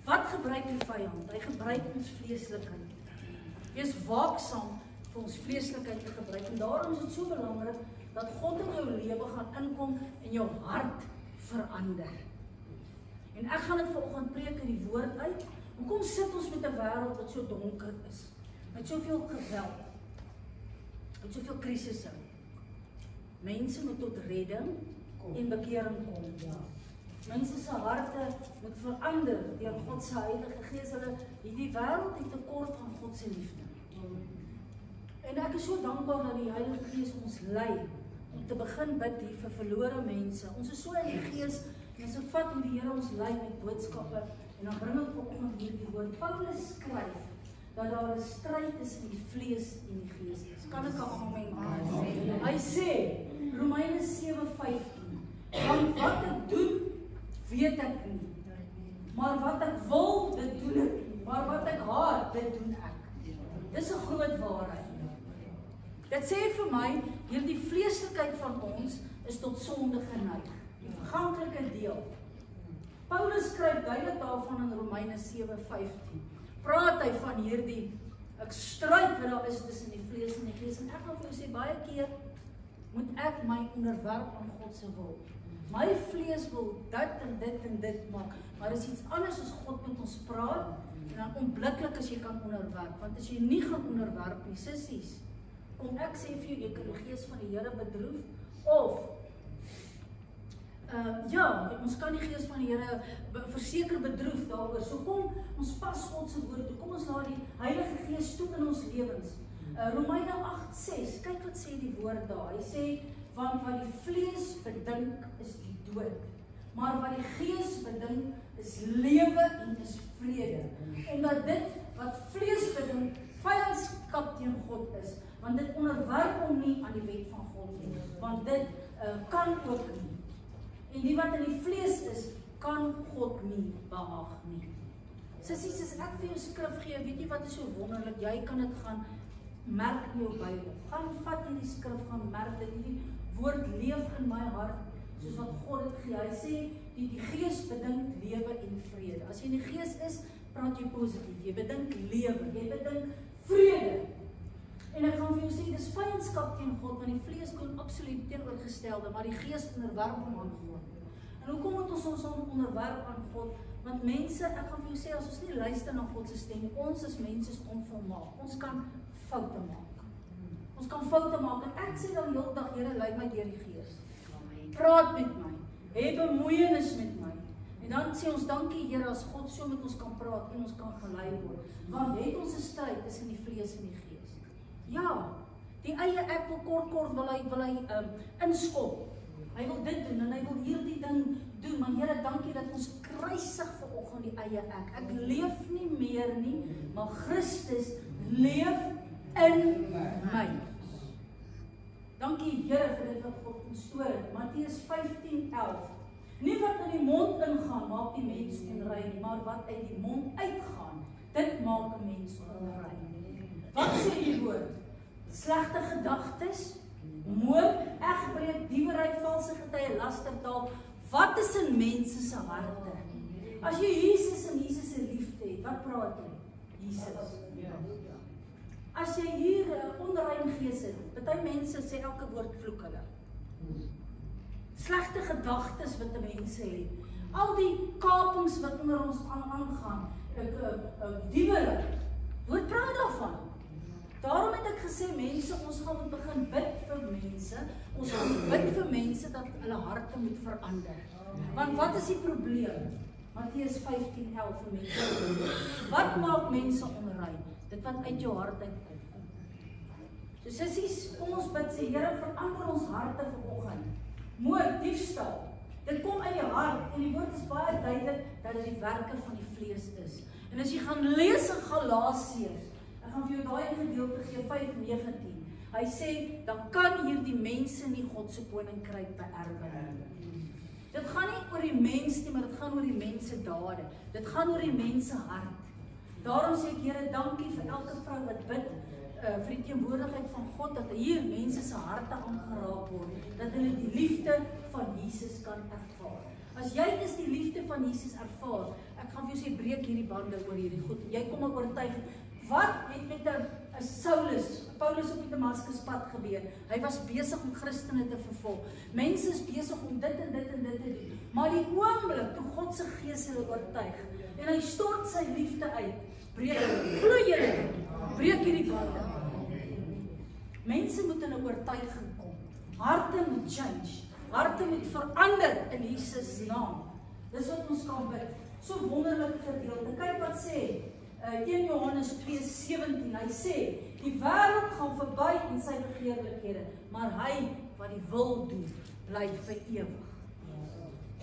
Wat gebruik die vyand? Hy gebruik ons vleeslikheid. Wees waaksaam vir ons vleeslikheid te gebruik. En daarom is dit so belangrik dat God in jou lewe gaan inkom en jou hart verander. En ek gaan dit vanoggend preek in die woord uit. Hoekom sit ons met 'n wêreld wat so donker is? Met soveel geweld. Met soveel krisisse. Mense moet tot redding en bekering kom. Mense se harte moet verander deur God se Heilige Gees. Hierdie wêreld het tekort aan God se liefde. En ek is so dankbaar dat die Heilige Gees ons lei om te begin bid hier vir verlore mense. Ons is so in die Gees en as ek vat hoe die Here ons lei met boodskappe en dan bring ek vanoggend hierdie woord. Paulus skryf dat daar 'n stryd tussen die vlees en die gees is. Kan ek 'n amen sê? Hy sê Romeine 7:15. Want wat ek doen, weet ek nie. Maar wat ek wil, dit doen ek nie. Maar wat ek haat, dit doen ek. Dis 'n groot waarheid. Dit sê vir my, hierdie vleeslikheid van ons is tot sonde geneig. Die verganklike deel. Paulus skryf duidelik daarvan in Romeine 7:15. Praat hy van hierdie stryd wat daar is tussen die vlees en die gees. En ek wil vir jou sê, baie keer moet ek my onderwerp aan God se wil. My vlees wil dit en dit maak, maar is iets anders as God met ons praat, en dan onmiddellik as jy kan onderwerp, want as jy nie gaan onderwerp nie, sissies, kom ek sê vir jou, jy kan die gees van die Here bedroef, of, ons kan die gees van die Here verseker bedroef daaroor, so kom, ons pas God se woord toe, kom ons laat die Heilige Gees toe in ons lewens. Romeine 8:6, kyk wat sê die woord daar, hy sê, want wat die vlees bedink is die dood, maar wat die gees bedink is lewe en is vrede. En dat dit wat vlees bedink vyandskap teen God is, want dit onderwerp hom nie aan die wet van God nie, want dit kan ook nie. En die wat in die vlees is, kan God nie behaag nie. Sissies, as ek vir jou skrif gee, weet jy wat is so wonderlik, jy kan dit gaan merk in jou Bybel, gaan vat hierdie skrif, gaan merk dit, hierdie woord leef in my hart, soos wat God het gee. Hy sê, die gees bedink lewe en vrede. As jy in die gees is, praat jy positief, jy bedink lewe, jy bedink vrede. En ek gaan vir jou sê, dis vyandskap teen God, want die vlees doen absoluut teenoorgestelde, maar die gees onderwerp hom aan God. En hoekom moet ons onderwerp aan God? Want mense, ek gaan vir jou sê, as ons nie luister na God se stem, ons as mense is onvolmaak. Ons kan foute maak. Ons kan foute maak. En ek sê dan die hele dag, Here, lei my deur die Gees. Praat met my. Hê bemoeienis met my. En dan sê ons, dankie Here, as God so met ons kan praat en ons kan gelei word. Want het ons 'n stryd tussen die vlees en die gees. Ja, die eie ek wil kort wil hy inskop. Hy wil dit doen en hy wil hierdie ding doen, maar Here, dankie dat ons kruisig vanoggend die eie ek. Ek leef nie meer nie, maar Christus leef in my. Dankie Here vir dit wat God ons stoor het. Matteus 15:11. Nie wat in die mond ingaan, maak die mens onrein, maar wat uit die mond uitgaan, dit maak 'n mens onrein. Wat sê die woord? Slegte gedagtes, moord, egbreek, diewery, valse getuie, lastertaal. Wat is in mense se harte? As jy Jesus en Jesus se liefde het, wat praat jy? Jesus. As jy hier 'n onrein gees het, baie mense sê elke woord vloek hulle. Slegte gedagtes wat die mense het. Al die kapings wat onder ons aangaan, diewery. Wat praat daarvan? Daarom het ek gesê, mense, ons gaan begin bid vir mense. Ons gaan bid vir mense dat hulle harte moet verander. Want wat is die probleem? Matteus 15:11 vir mense. Wat maak mense onrein? Dit wat uit jou hart uitkom. So sissies, kom ons bid, sê Here, verander ons harte vanoggend. Moord, diefstal, dit kom uit jou hart. En die woord is baie duidelik dat dit die werke van die vlees is. En as jy gaan lees in Galasiërs, ek gaan vir jou daai gedeelte gee, 5:19. Hy sê, dan kan hierdie mense nie God se koninkryk beerwe nie. Dit gaan nie oor die mens nie, maar dit gaan oor die mense dade. Dit gaan oor die mense hart. Daarom sê ek, Here, dankie vir elke vrou wat bid, vir die teenwoordigheid van God, dat hier mense se harte aangeraak word, dat hulle die liefde van Jesus kan ervaar. As jy is die liefde van Jesus ervaar, ek gaan vir jou sê, sê breek hierdie bande oor hierdie goed. Jy kom 'n oortuiging. Wat het met 'n Paulus op die Damaskuspad gebeur? Hy was besig om Christene te vervolg. Mense is besig om dit en dit en dit te doen. Maar die oomblik toe God se Gees hulle oortuig en hy stort sy liefde uit, breek hierdie bande. Mense moet in 'n oortuiging kom. Harte moet change. Harte moet verander in Jesus naam. Dis wat ons kan bid. So wonderlik gedeelte. Kyk wat sê 1 Johannes 2:17. Hy sê, die wêreld gaan verby en sy begeerlikhede, maar hy wat die wil doen, bly vir ewig.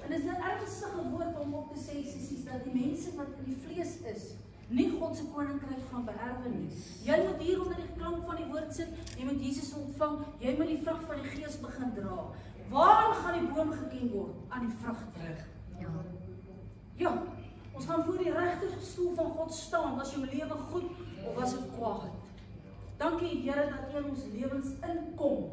En dit is 'n ernstige woord om op te sê, sissies, dat die mense wat in die vlees is, nie God se koninkryk gaan beerwe nie. Jy moet hier onder die klank van die woord sit, jy moet Jesus ontvang, jy moet die vrug van die Gees begin dra. Waar gaan die boom geken word? Aan die vrug terug. Ja, ons gaan voor die regterstoel van God staan, was jou lewe goed of was dit kwaad? Dankie Here dat U in ons lewens inkom.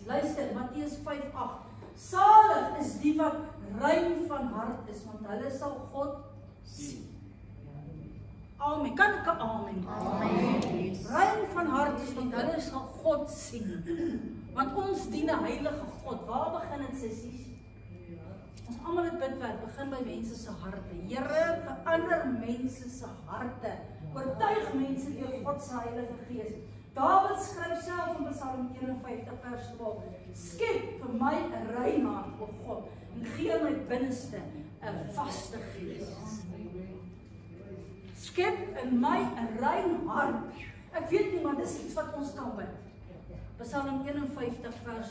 Luister, Matteus 5:8. Salig is die wat rein van hart is, want hulle sal God sien. Amen. Kan ek amen? Amen. Rein van hart is, want hulle sal God sien. Want ons dien 'n heilige God. Waar begin dit, sissies? Ons almal het bidwerk, begin by mense se harte. Here, verander mense se harte. Oortuig mense deur God se Heilige Gees. Dawid skryf self in Psalm 51 vers 12. Skep vir my 'n rein hart, o God, en gee my binneste 'n vaste gees. Skep in my 'n rein hart. Ek weet nie, maar dis iets wat ons kan bid. Psalm 51 vers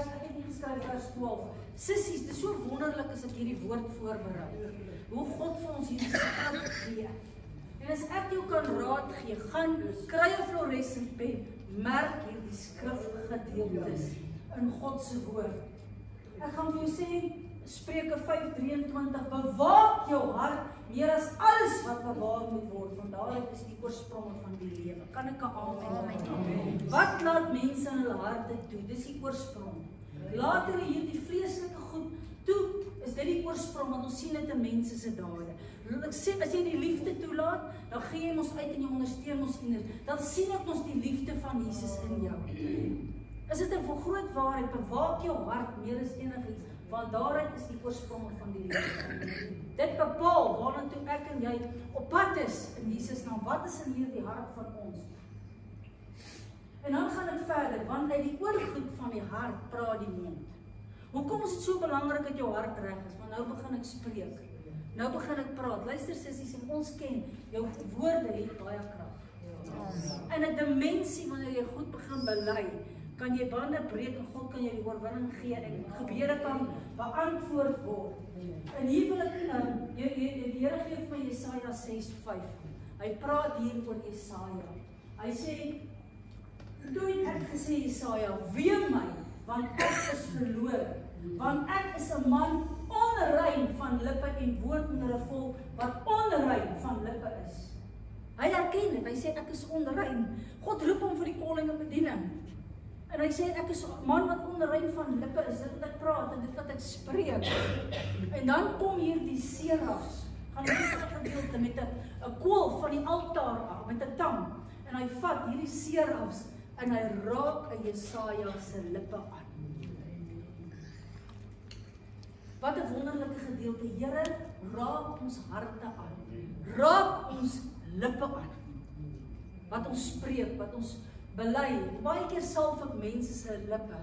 ek het nie geskryf vers 12. Sissies, dit is so wonderlik as ek hierdie woord voorberei. Hoe God vir ons hierdie skrif gee. En as ek jou kan raad gee, gaan kry 'n fluoresent pen, merk hierdie skrifgedeeltes in God se woord. Ek gaan vir jou sê, Spreuke 5:23, bewaak jou hart meer as alles wat bewaar moet word, want daaruit is die oorspronge van die lewe. Kan ek 'n amen? Wat laat mense in hulle harte toe? Dis die oorsprong. Laat hulle hierdie vleeslike goed toe, is dit die oorsprong, want ons sien dit in mense se dade. Ek sê, as jy die liefde toelaat, dan gee jy ons uit en jy ondersteun ons kinders. Dan sien ek ons die liefde van Jesus in jou. Is dit 'n groot waarheid? Bewaak jou hart meer as enigiets, want daaruit is die oorsprong van die lewe. Dit bepaal waarna toe ek en jy op pad is in Jesus naam. Wat is in hierdie hart van ons? En dan gaan dit verder, want uit die oorvloed van die hart praat die mond. Hoekom is dit so belangrik dat jou hart reg is? Want nou begin ek spreek. Nou begin ek praat. Luister sissies, en ons ken, jou woorde het baie krag. In 'n dimensie wanneer jy goed begin bely, kan jy bande breek en God kan jy die oorwinning gee en gebede kan beantwoord word. En hier wil ek, die Here gee vir my Jesaja 6:5. Hy praat hier oor Jesaja. Hy sê, toe het ek gesê Jesaja, wee my, want ek is verlore, want ek is 'n man onrein van lippe en woon onder 'n volk wat onrein van lippe is. Hy erken dit, hy sê ek is onrein. God roep hom vir die calling en bediening. En hy sê ek is 'n man wat onrein van lippe is, dit wat ek praat en dit wat ek spreek. En dan kom hier die serafs, gaan die gedeelte met 'n kool van die altaar af, met 'n tang. En hy vat hierdie serafs en hy raak aan Jesaja se lippe aan. Wat 'n wonderlike gedeelte. Here, raak ons harte aan. Raak ons lippe aan. Wat ons spreek, wat ons bely. Baie keer salf ek mense se lippe.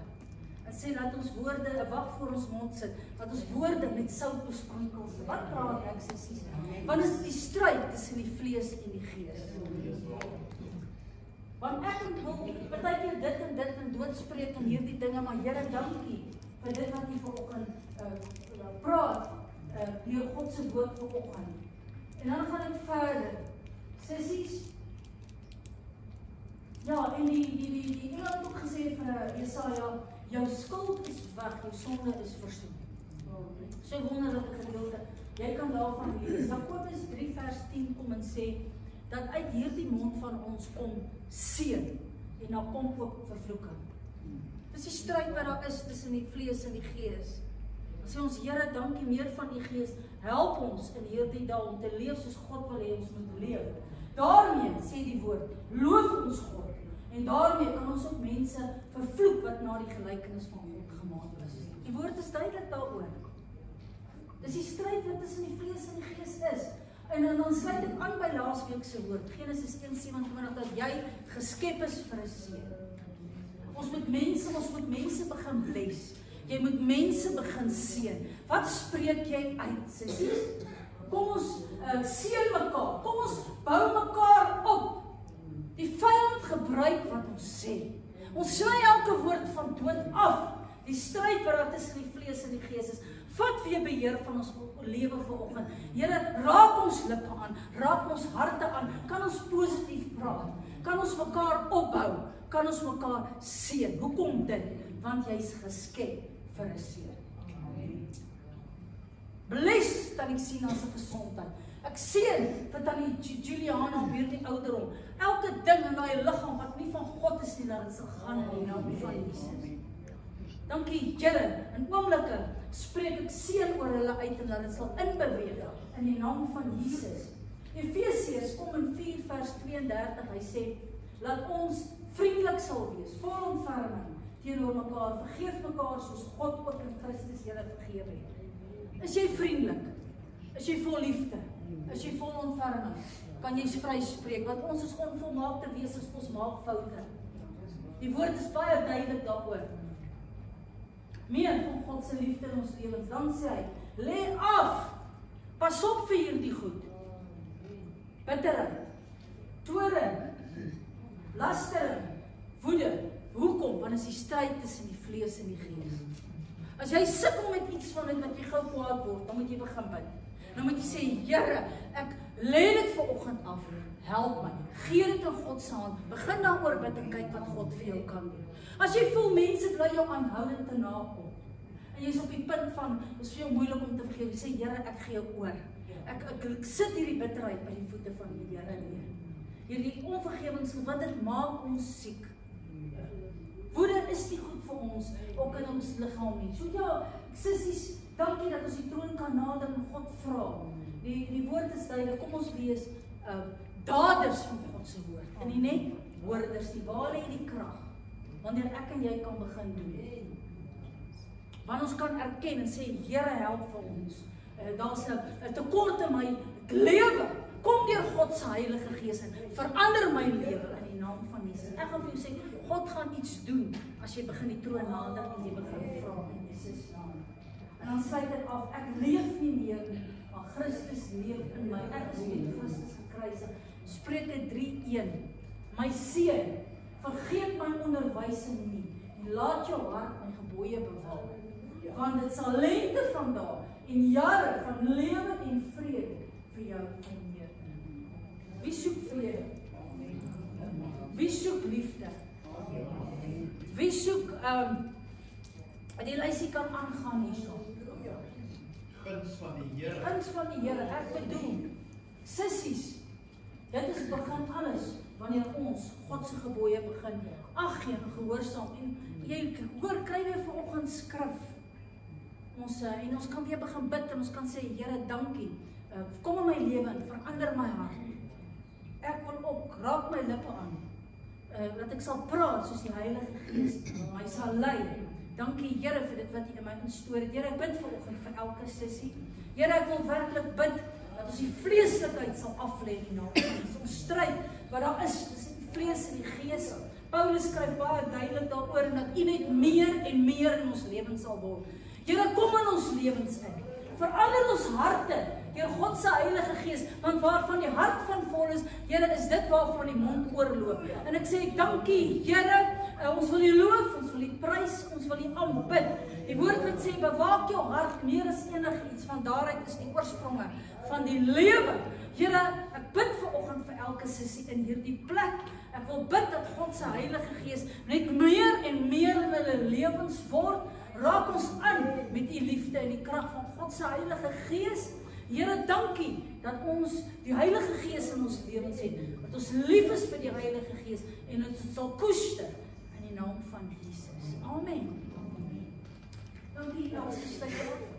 En sê laat ons woorde 'n wag voor ons mond sit. Laat ons woorde met sout besprinkel. Wat praat ek sissies? Want dit is die stryd tussen die vlees en die gees. Want ek wil partykeer dit en doodspreek en hierdie dinge, maar Here, dankie vir dit wat U vanoggend praat deur God se woord vanoggend. En dan gaan ek verder. Sissies, ja, en die engel het ook gesê vir Jesaja, jou skuld is weg, jou sonde is versoen. So wonderlike gedeelte. Jy kan daarvan lees. Jakobus 3 vers 10 kom en sê dat uit hierdie mond van ons kom seën en dan kom ook vervloeking. Dis die stryd wat daar is tussen die vlees en die gees. Sê ons Here, dankie meer van die gees help ons in hierdie dag om te leef soos God wil hê ons moet leef. Daarmee, sê die woord, loof ons God. En daarmee kan ons ook mense vervloek wat na die gelykenis van God gemaak is. Die woord is duidelik daaroor. Dis die stryd wat tussen die vlees en die gees is. En dan sluit ek aan by laasweek se woord, Genesis 1:27, dat jy geskep is vir 'n seën. Ons moet mense begin bless. Jy moet mense begin seën. Wat spreek jy uit, sissies? Kom ons seën mekaar. Kom ons bou mekaar op. Die vyand gebruik wat ons sê. Ons sny elke woord van dood af. Die stryd wat daar tussen die vlees en die gees is. Vat weer beheer van ons lewe vanoggend. Here, raak ons lippe aan, raak ons harte aan. Kan ons positief praat? Kan ons mekaar opbou? Kan ons mekaar seën? Hoekom dit? Want jy's geskep vir 'n seën. Bless Tannie Sina se gesondheid. Ek seën vir Tannie Juliana op hierdie ouderdom. Elke ding in daai liggaam wat nie van God is nie, dat dit sal gaan in die naam van Jesus. Dankie Here, in oomblikke spreek ek seën oor hulle uit en dat dit sal inbeweeg in die naam van Jesus. Efesiërs kom in 4:32, hy sê, laat ons vriendelik sal wees, vol ontferming teenoor mekaar, vergeef mekaar soos God ook in Christus julle vergewe het. Is jy vriendelik? Is jy vol liefde? Is jy vol ontferming? Kan jy vry spreek, want ons is onvolmaakte wesens, ons maak foute. Die woord is baie duidelik daaroor. Meer van God se liefde in ons lewens, dan sê hy, lê af, pas op vir hierdie goed. Bitterheid, toorn, lastering, woede. Hoekom? Want is die stryd tussen die vlees en die gees. As jy sukkel met iets van dit wat jy gou kwaad word, dan moet jy begin bid. Dan moet jy sê, Here, ek lê dit vanoggend af, help my, gee dit in God se hand, begin daaroor bid en kyk wat God vir jou kan doen. As jy voel mense bly jou aanhoudend te nakom, en jy is op die punt van, dit is vir jou moeilik om te vergewe, jy sê, Here, ek gee jou oor. Ek sit hierdie bitterheid by die voete van die Here neer. Hierdie onvergewings, want dit maak ons siek. Woede is nie goed vir ons, ook in ons liggaam nie. So ja, sissies, dankie dat ons die troon kan nader en God vra. Die woord is duidelik, kom ons wees daders van God se woord. En nie net hoorders, die waar lê die krag, wanneer ek en jy kan begin doen. Want ons kan erken en sê, Here, help vir ons. Daar's 'n tekort in my lewe. Kom deur God se Heilige Gees en verander my lewe in die naam van Jesus. Ek gaan vir jou sê, God gaan iets doen as jy begin die troon nader en jy begin vra in Jesus naam. En dan sluit ek af, ek leef nie meer nie, maar Christus leef in my. Ek is met Christus gekruisig. Spreuke 3:1. My seun, vergeet my onderwysing nie en laat jou hart my gebooie bewaar. Want dit sal lengte van dae en jare van lewe en vrede vir jou inneem. Wie soek vrede? Wie soek liefde? Wie soek die lysie kan aangaan hierso. Guns van die Here. Guns van die Here, ek bedoel. Sissies, dit is begin alles wanneer ons God se gebooie begin ag gee en gehoorsaam. En jy hoor, kry weer vanoggend skrif. En ons kan weer begin bid en ons kan sê, Here, dankie. Kom in my lewe en verander my hart. Ek wil ook, raak my lippe aan. Dat ek sal praat soos die Heilige Gees my sal lei. Dankie Here vir dit wat U in my instoor het. Here, ek bid vanoggend vir elke sissie. Here, ek wil werklik bid dat ons die vleeslikheid sal aflê in die naam van Jesus. Ons stryd wat daar is tussen die vlees en die gees. Paulus skryf baie duidelik daaroor en dat U net meer en meer in ons lewens sal word. Here, kom in ons lewens in. Verander ons harte deur God se Heilige Gees, want waarvan die hart van vol is, Here, is dit waarvan die mond oorloop. En ek sê, dankie, Here, ons wil U loof, ons wil U prys, ons wil U aanbid. Die woord wat sê, bewaak jou hart meer as enigiets, van daaruit is die oorspronge van die lewe. Here, ek bid vanoggend vir elke sissie in hierdie plek. Ek wil bid dat God se Heilige Gees net meer en meer in hulle lewens word. Raak ons aan met U liefde en die krag van God se Heilige Gees. Here, dankie dat ons die Heilige Gees in ons lewens het. Dat ons lief is vir die Heilige Gees en ons sal koester in die naam van Jesus. Amen. Dankie, ons sluit af.